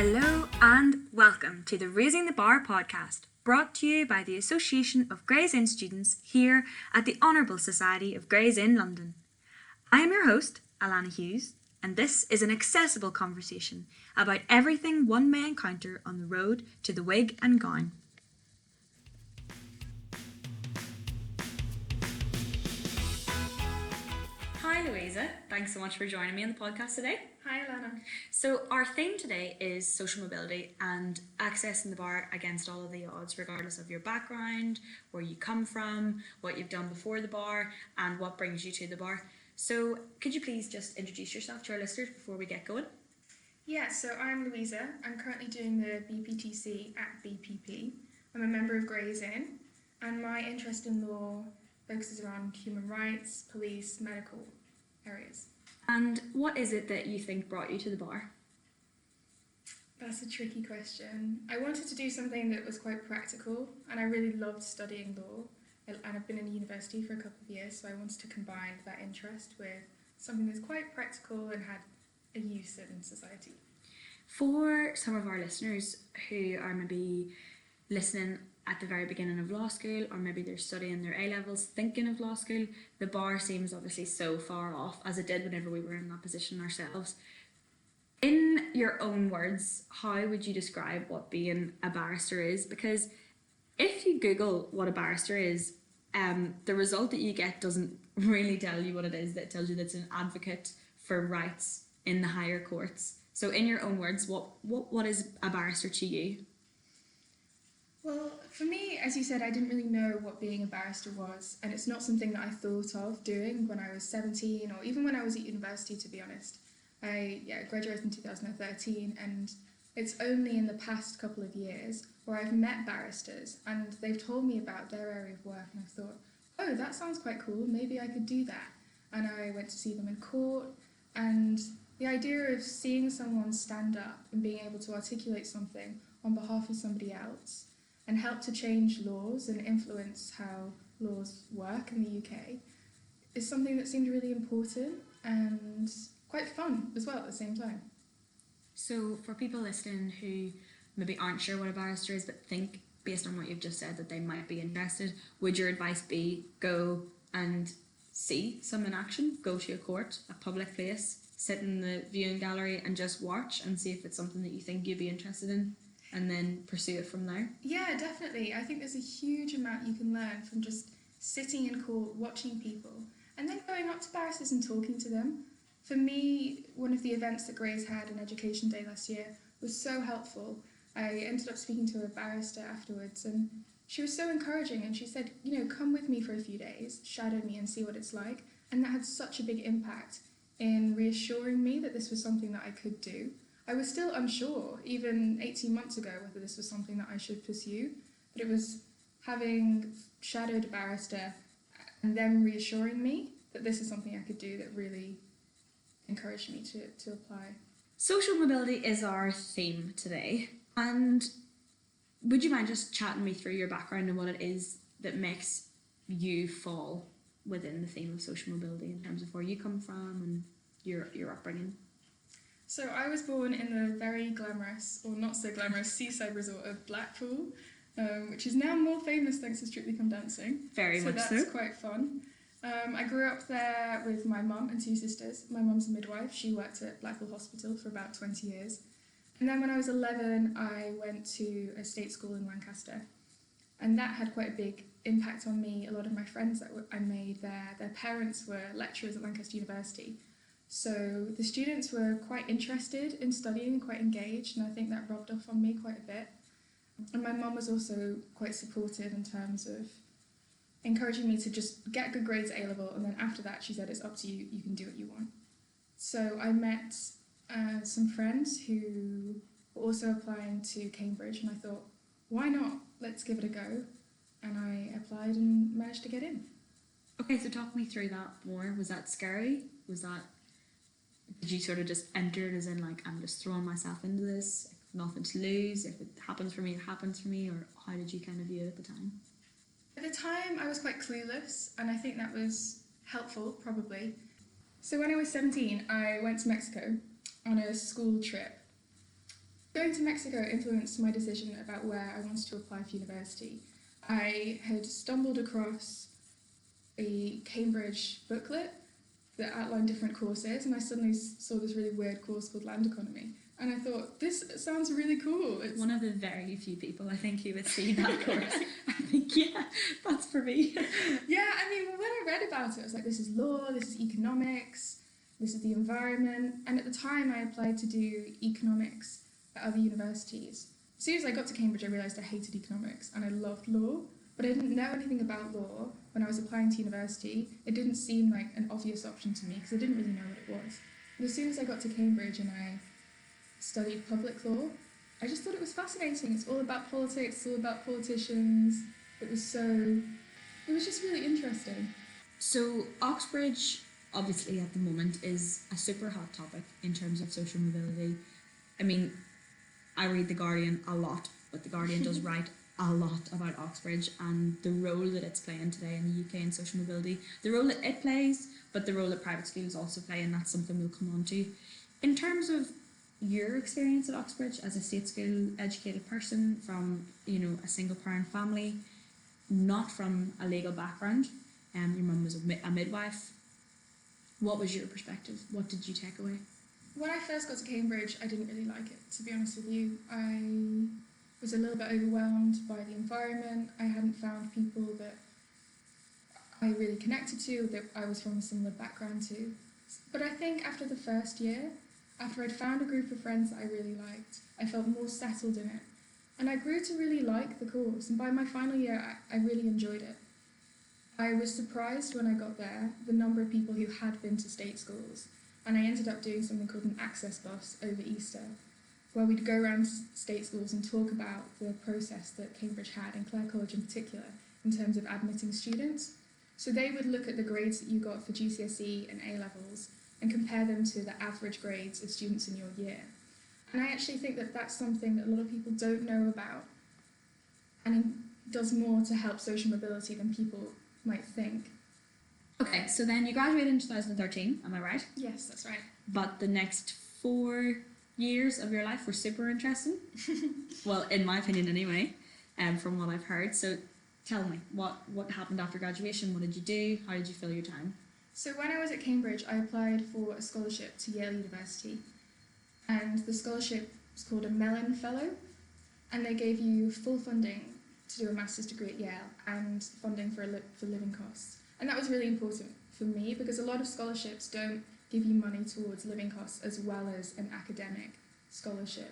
Hello and welcome to the Raising the Bar podcast, brought to you by the Association of Gray's Inn Students here at the Honourable Society of Gray's Inn London. I am your host, Alana Hughes, and this is an accessible conversation about everything one may encounter on the road to the wig and gown. Hi Louisa, thanks so much for joining me on the podcast today. Hi Alana. So our theme today is social mobility and accessing the bar against all of the odds, regardless of your background, where you come from, what you've done before the bar, and what brings you to the bar. So could you please just introduce yourself to our listeners before we get going? Yeah, so I'm Louisa. I'm currently doing the BPTC at BPP. I'm a member of Gray's Inn, and my interest in law focuses around human rights, police, medical areas. And what is it that you think brought you to the bar? That's a tricky question. I wanted to do something that was quite practical, and I really loved studying law. And I've been in university for a couple of years, so I wanted to combine that interest with something that's quite practical and had a use in society. For some of our listeners who are maybe listening at the very beginning of law school, or maybe they're studying their A-levels thinking of law school, the bar seems obviously so far off, as it did whenever we were in that position ourselves. In your own words, how would you describe what being a barrister is? Because if you Google what a barrister is, the result that you get doesn't really tell you what it is. That tells you that it's an advocate for rights in the higher courts. So in your own words, what is a barrister to you? Well, for me, as you said, I didn't really know what being a barrister was, and it's not something that I thought of doing when I was 17 or even when I was at university, to be honest. I graduated in 2013, and it's only in the past couple of years where I've met barristers and they've told me about their area of work, and I thought, oh, that sounds quite cool, maybe I could do that. And I went to see them in court, and the idea of seeing someone stand up and being able to articulate something on behalf of somebody else and help to change laws and influence how laws work in the UK is something that seemed really important and quite fun as well at the same time. So for people listening who maybe aren't sure what a barrister is but think, based on what you've just said, that they might be interested, would your advice be go and see some in action, go to a court, a public place, sit in the viewing gallery and just watch and see if it's something that you think you'd be interested in, and then pursue it from there? Yeah, definitely. I think there's a huge amount you can learn from just sitting in court, watching people, and then going up to barristers and talking to them. For me, one of the events that Gray's had in Education Day last year was so helpful. I ended up speaking to a barrister afterwards, and she was so encouraging, and she said, come with me for a few days, shadow me and see what it's like. And that had such a big impact in reassuring me that this was something that I could do. I was still unsure, even 18 months ago, whether this was something that I should pursue, but it was having shadowed a barrister and them reassuring me that this is something I could do that really encouraged me to apply. Social mobility is our theme today, and would you mind just chatting me through your background and what it is that makes you fall within the theme of social mobility in terms of where you come from and your upbringing? So I was born in the very glamorous, or not so glamorous, seaside resort of Blackpool, which is now more famous thanks to Strictly Come Dancing. Very much so. So that's quite fun. I grew up there with my mum and two sisters. My mum's a midwife. She worked at Blackpool Hospital for about 20 years. And then when I was 11, I went to a state school in Lancaster. And that had quite a big impact on me. A lot of my friends that I made there, their parents were lecturers at Lancaster University. So the students were quite interested in studying, quite engaged, and I think that rubbed off on me quite a bit. And my mum was also quite supportive in terms of encouraging me to just get good grades at A-level, and then after that she said, it's up to you, you can do what you want. So I met some friends who were also applying to Cambridge, and I thought, why not? Let's give it a go. And I applied and managed to get in. Okay, so talk me through that more. Was that scary? Did you sort of just enter it as in like, I'm just throwing myself into this, nothing to lose, if it happens for me, it happens for me, or how did you kind of view it at the time? At the time, I was quite clueless, and I think that was helpful, probably. So when I was 17, I went to Mexico on a school trip. Going to Mexico influenced my decision about where I wanted to apply for university. I had stumbled across a Cambridge booklet that outlined different courses, and I suddenly saw this really weird course called Land Economy. And I thought, this sounds really cool. It's one of the very few people I think who would see that course. I think, yeah, that's for me. Yeah, I mean, when I read about it, I was like, this is law, this is economics, this is the environment. And at the time, I applied to do economics at other universities. As soon as I got to Cambridge, I realised I hated economics and I loved law, but I didn't know anything about law when I was applying to university. It didn't seem like an obvious option to me because I didn't really know what it was. And as soon as I got to Cambridge and I studied public law, I just thought it was fascinating. It's all about politics, it's all about politicians. It was just really interesting. So Oxbridge, obviously at the moment, is a super hot topic in terms of social mobility. I mean, I read The Guardian a lot, but The Guardian does write a lot about Oxbridge and the role that it's playing today in the UK in social mobility, the role that it plays, but the role that private schools also play, and that's something we'll come on to. In terms of your experience at Oxbridge as a state school educated person from, a single parent family, not from a legal background, your mum was a midwife, what was your perspective? What did you take away? When I first got to Cambridge, I didn't really like it, to be honest with you. I was a little bit overwhelmed by the environment. I hadn't found people that I really connected to, that I was from a similar background to. But I think after the first year, after I'd found a group of friends that I really liked, I felt more settled in it. And I grew to really like the course, and by my final year, I really enjoyed it. I was surprised when I got there, the number of people who had been to state schools, and I ended up doing something called an access bus over Easter, where we'd go around state schools and talk about the process that Cambridge had, and Clare College in particular, in terms of admitting students. So they would look at the grades that you got for GCSE and A-levels and compare them to the average grades of students in your year. And I actually think that that's something that a lot of people don't know about, and it does more to help social mobility than people might think. Okay, so then you graduated in 2013, am I right? Yes, that's right. But the next 4 years of your life were super interesting. Well, in my opinion anyway, from what I've heard. So tell me, what happened after graduation? What did you do? How did you fill your time? So when I was at Cambridge, I applied for a scholarship to Yale University. And the scholarship was called a Mellon Fellow. And they gave you full funding to do a master's degree at Yale and funding for living costs. And that was really important for me because a lot of scholarships don't give you money towards living costs as well as an academic scholarship.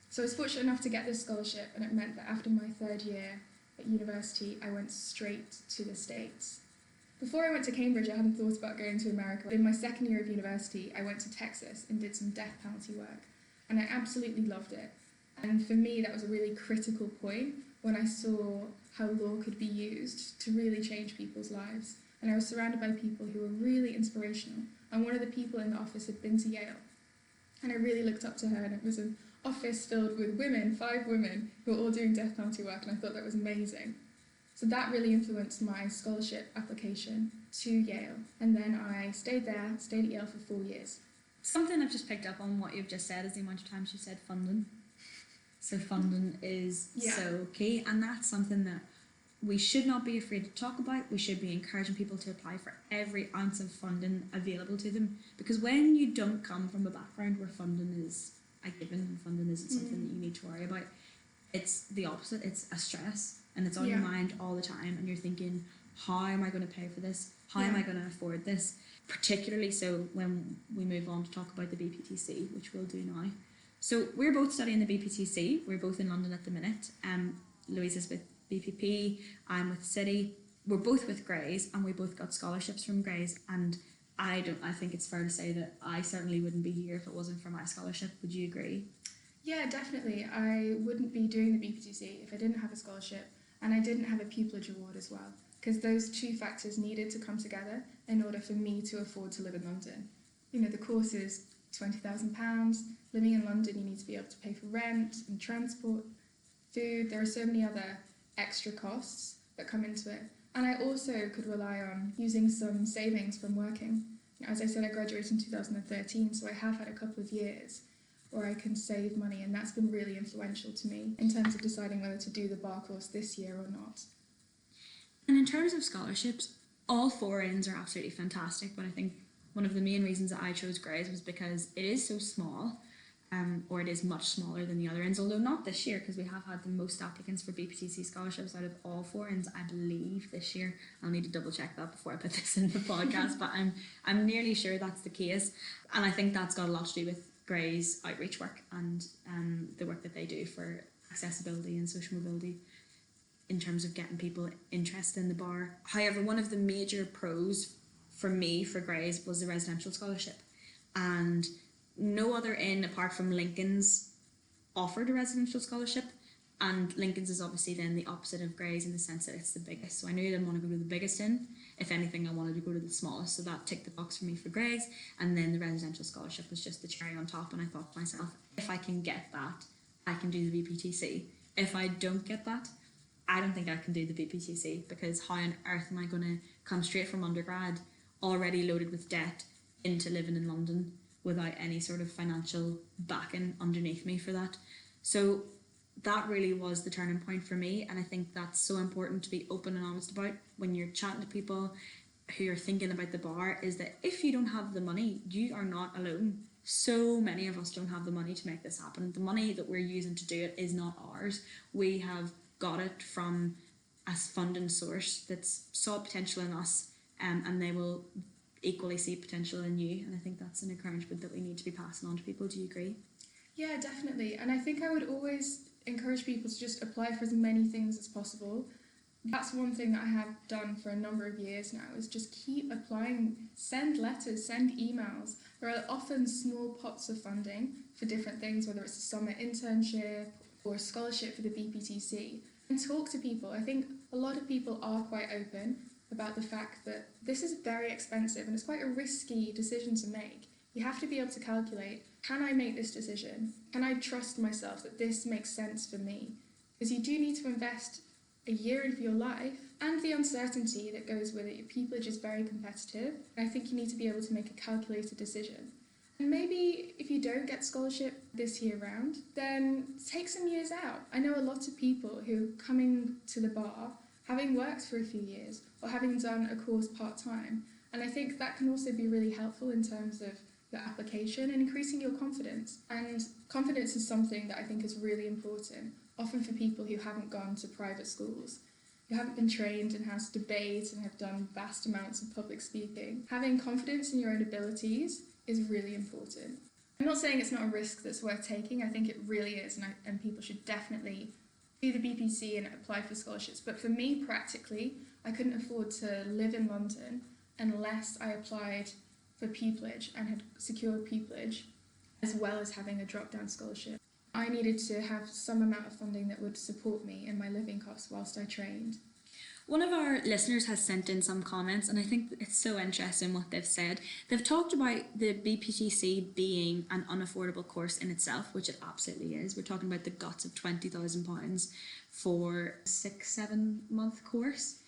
So I was fortunate enough to get this scholarship, and it meant that after my third year at university, I went straight to the States. Before I went to Cambridge, I hadn't thought about going to America. In my second year of university, I went to Texas and did some death penalty work, and I absolutely loved it. And for me, that was a really critical point when I saw how law could be used to really change people's lives. And I was surrounded by people who were really inspirational. And one of the people in the office had been to Yale. And I really looked up to her, and it was an office filled with women, 5 women, who were all doing death penalty work, and I thought that was amazing. So that really influenced my scholarship application to Yale. And then I stayed at Yale for 4 years. Something I've just picked up on what you've just said is the amount of times you said funding. So funding is so key, and that's something that we should not be afraid to talk about. We should be encouraging people to apply for every ounce of funding available to them, because when you don't come from a background where funding is a given and funding isn't something that you need to worry about, it's the opposite. It's a stress, and it's on your mind all the time, and you're thinking, how am I going to pay for this? How am I going to afford this? Particularly so when we move on to talk about the BPTC, which we'll do now. So we're both studying the BPTC. We're both in London at the minute. Louisa's with BPP, I'm with City. We're both with Grays, and we both got scholarships from Grays. And I think it's fair to say that I certainly wouldn't be here if it wasn't for my scholarship. Would you agree? Yeah, definitely. I wouldn't be doing the BPTC if I didn't have a scholarship, and I didn't have a pupillage award as well, because those two factors needed to come together in order for me to afford to live in London. You know, the course is £20,000. Living in London, you need to be able to pay for rent and transport, food. There are so many other extra costs that come into it. And I also could rely on using some savings from working. As I said, I graduated in 2013, so I have had a couple of years or I can save money, and that's been really influential to me in terms of deciding whether to do the bar course this year or not. And in terms of scholarships, all four ends are absolutely fantastic, but I think one of the main reasons that I chose Grays was because it is so small, or it is much smaller than the other ends, although not this year, because we have had the most applicants for BPTC scholarships out of all four ends, I believe, this year. I'll need to double check that before I put this in the podcast, but I'm nearly sure that's the case, and I think that's got a lot to do with Grays' outreach work and the work that they do for accessibility and social mobility in terms of getting people interested in the bar. However, one of the major pros for me for Grays was the residential scholarship, and no other inn apart from Lincoln's offered a residential scholarship, and Lincoln's is obviously then the opposite of Grays in the sense that it's the biggest. So I knew I didn't want to go to the biggest inn. If anything, I wanted to go to the smallest, so that ticked the box for me for Grays. And then the residential scholarship was just the cherry on top, and I thought to myself, if I can get that, I can do the BPTC. If I don't get that, I don't think I can do the BPTC, because how on earth am I going to come straight from undergrad, already loaded with debt, into living in London without any sort of financial backing underneath me for that? So that really was the turning point for me, and I think that's so important to be open and honest about when you're chatting to people who are thinking about the bar, is that if you don't have the money, you are not alone. So many of us don't have the money to make this happen. The money that we're using to do it is not ours. We have got it from a funding source that's saw potential in us, and they will equally see potential in you, and I think that's an encouragement that we need to be passing on to people. Do you agree? Yeah, definitely. And I think I would always encourage people to just apply for as many things as possible. That's one thing that I have done for a number of years now, is just keep applying, send letters, send emails. There are often small pots of funding for different things, whether it's a summer internship or a scholarship for the BPTC, and talk to people. I think a lot of people are quite open about the fact that this is very expensive and it's quite a risky decision to make. You have to be able to calculate, can I make this decision? Can I trust myself that this makes sense for me? Because you do need to invest a year of your life, and the uncertainty that goes with it. Your pupillage is very competitive, and I think you need to be able to make a calculated decision. And maybe if you don't get scholarship this year round, then take some years out. I know a lot of people who are coming to the bar having worked for a few years or having done a course part-time, and I think that can also be really helpful in terms of your application and increasing your confidence. And confidence is something that I think is really important, often for people who haven't gone to private schools, who haven't been trained in how to debate and have done vast amounts of public speaking. Having confidence in your own abilities is really important. I'm not saying it's not a risk that's worth taking. I think it really is, and people should definitely do the BPC and apply for scholarships. But for me, practically, I couldn't afford to live in London unless I applied for pupillage and had secured pupillage, as well as having a drop-down scholarship. I needed to have some amount of funding that would support me in my living costs whilst I trained. One of our listeners has sent in some comments, and I think it's so interesting what they've said. They've talked about the BPTC being an unaffordable course in itself, which it absolutely is. We're talking about the guts of £20,000 for a 6-7 month course.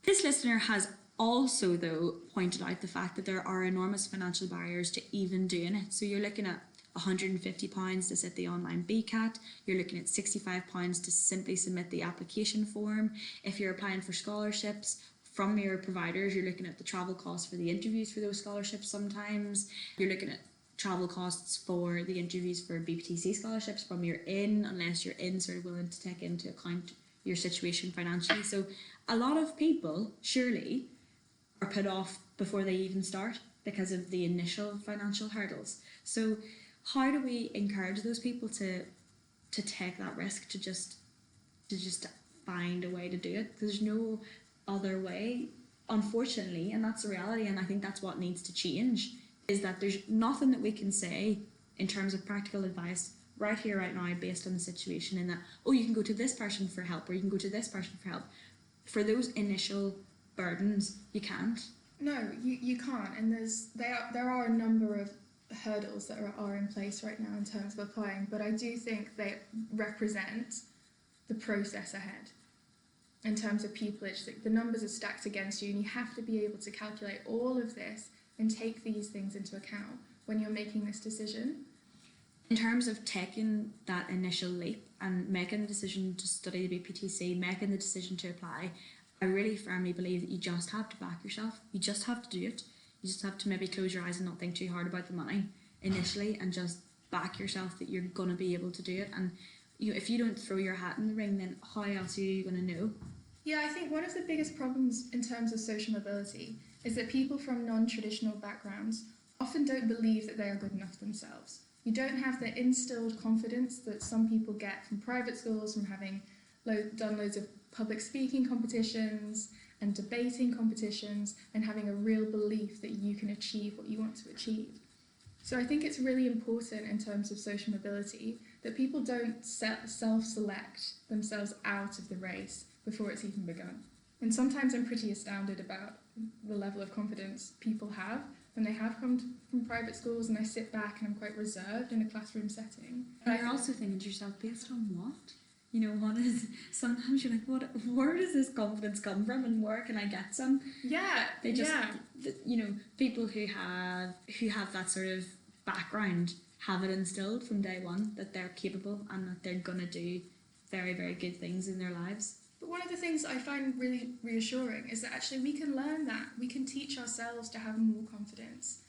This listener has also, though, pointed out the fact that there are enormous financial barriers to even doing it. So you're looking at £150 to sit the online BCAT, you're looking at £65 to simply submit the application form. If you're applying for scholarships from your providers, you're looking at the travel costs for the interviews for those scholarships sometimes. You're looking at travel costs for the interviews for BPTC scholarships from your inn, unless your inn sort of willing to take into account your situation financially. So a lot of people, surely, are put off before they even start because of the initial financial hurdles. So how do we encourage those people to take that risk, to just find a way to do it? There's no other way, unfortunately, and that's the reality. And I think that's what needs to change, is that there's nothing that we can say in terms of practical advice right here, right now, based on the situation, in that, oh, you can go to this person for help, or you can go to this person for help. For those initial burdens, you can't. No, you can't, and there are a number of hurdles that are in place right now in terms of applying, but I do think they represent the process ahead. In terms of pupillage, the numbers are stacked against you, and you have to be able to calculate all of this and take these things into account when you're making this decision. In terms of taking that initial leap and making the decision to study the BPTC, making the decision to apply, I really firmly believe that you just have to back yourself. You just have to do it. You just have to maybe close your eyes and not think too hard about the money initially, and just back yourself that you're going to be able to do it. And if you don't throw your hat in the ring, then how else are you going to know? Yeah, I think one of the biggest problems in terms of social mobility is that people from non-traditional backgrounds often don't believe that they are good enough themselves. You don't have the instilled confidence that some people get from private schools, from having done loads of public speaking competitions and debating competitions, and having a real belief that you can achieve what you want to achieve. So I think it's really important in terms of social mobility that people don't self-select themselves out of the race before it's even begun. And sometimes I'm pretty astounded about the level of confidence people have when they have come from private schools, and I sit back and I'm quite reserved in a classroom setting. And you're also thinking to yourself, based on what? Sometimes you're like, where does this confidence come from, and where can I get some? Yeah, People who have that sort of background have it instilled from day one that they're capable and that they're gonna do very, very good things in their lives. But one of the things I find really reassuring is that actually we can learn that. We can teach ourselves to have more confidence.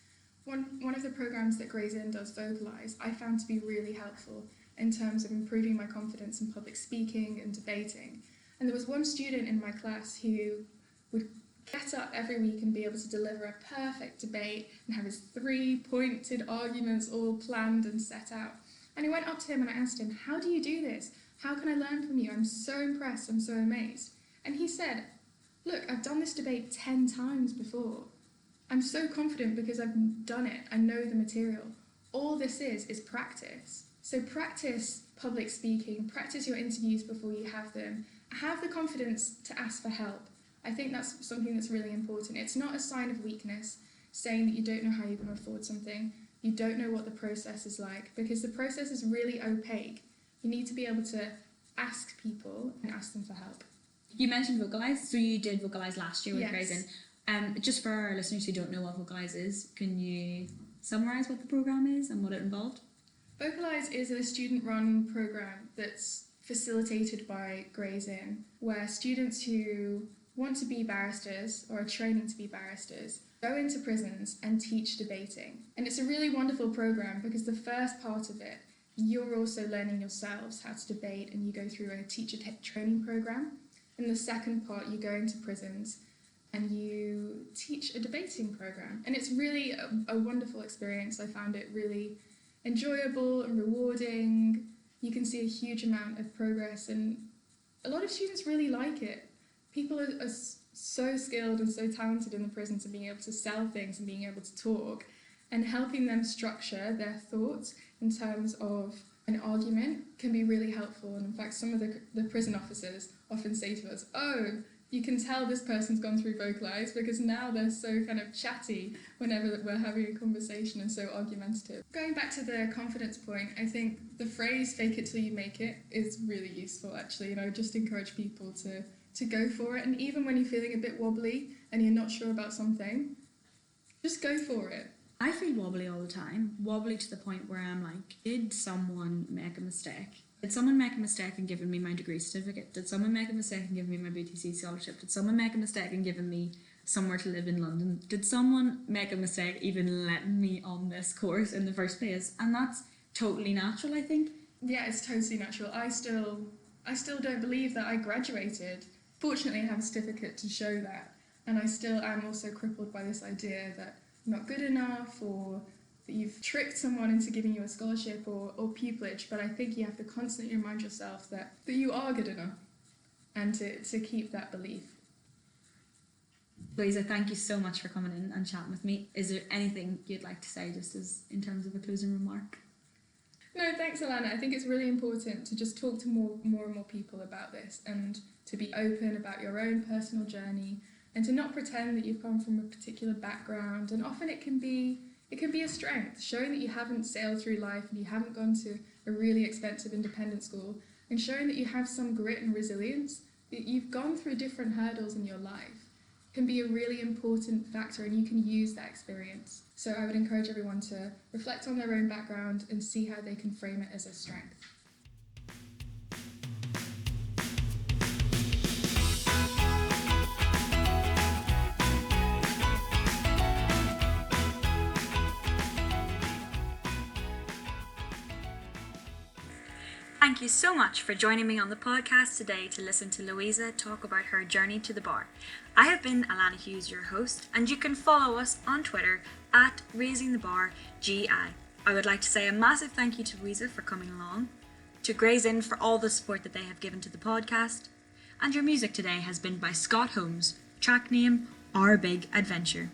One of the programs that Gray's Inn does, Vocalise, I found to be really helpful in terms of improving my confidence in public speaking and debating. And there was one student in my class who would get up every week and be able to deliver a perfect debate and have his 3 pointed arguments all planned and set out. And I went up to him and I asked him, how do you do this? How can I learn from you? I'm so impressed, I'm so amazed. And he said, look, I've done this debate 10 times before. I'm so confident because I've done it, I know the material. All this is practice. So practice public speaking, practice your interviews before you have them. Have the confidence to ask for help. I think that's something that's really important. It's not a sign of weakness, saying that you don't know how you're going to afford something, you don't know what the process is like, because the process is really opaque. You need to be able to ask people and ask them for help. You mentioned Vocalise, so you did Vocalise last year with Yes. Gray's Inn. Just for our listeners who don't know what Vocalise is, can you summarise what the programme is and what it involved? Vocalise is a student-run programme that's facilitated by Gray's Inn, where students who want to be barristers or are training to be barristers go into prisons and teach debating. And it's a really wonderful programme because the first part of it, you're also learning yourselves how to debate, and you go through a teacher training programme. In the second part, you go into prisons and you teach a debating programme. And it's really a wonderful experience. I found it really enjoyable and rewarding. You can see a huge amount of progress, and a lot of students really like it. People are so skilled and so talented in the prisons and being able to sell things and being able to talk, and helping them structure their thoughts in terms of an argument can be really helpful. And in fact, some of the prison officers often say to us, oh, you can tell this person's gone through Vocalise because now they're so kind of chatty whenever we're having a conversation and so argumentative. Going back to the confidence point, I think the phrase fake it till you make it is really useful actually, and I would just encourage people to go for it. And even when you're feeling a bit wobbly and you're not sure about something, just go for it. I feel wobbly all the time, wobbly to the point where I'm like, did someone make a mistake? Did someone make a mistake in giving me my degree certificate? Did someone make a mistake in giving me my BTC scholarship? Did someone make a mistake in giving me somewhere to live in London? Did someone make a mistake even letting me on this course in the first place? And that's totally natural, I think. Yeah, it's totally natural. I still don't believe that I graduated. Fortunately, I have a certificate to show that. And I still am also crippled by this idea that I'm not good enough, or that you've tricked someone into giving you a scholarship or pupillage. But I think you have to constantly remind yourself that you are good enough, and to keep that belief. Louisa, thank you so much for coming in and chatting with me. Is there anything you'd like to say just as in terms of a closing remark? No, thanks, Alana. I think it's really important to just talk to more and more people about this, and to be open about your own personal journey, and to not pretend that you've come from a particular background. And often it can be a strength, showing that you haven't sailed through life and you haven't gone to a really expensive independent school, and showing that you have some grit and resilience, that you've gone through different hurdles in your life. can be a really important factor, and you can use that experience. So I would encourage everyone to reflect on their own background and see how they can frame it as a strength. Thank you so much for joining me on the podcast today to listen to Louisa talk about her journey to the bar. I have been Alana Hughes, your host, and you can follow us on Twitter at RaisingTheBarGI. I would like to say a massive thank you to Louisa for coming along, to Gray's Inn for all the support that they have given to the podcast, and your music today has been by Scott Holmes, track name Our Big Adventure.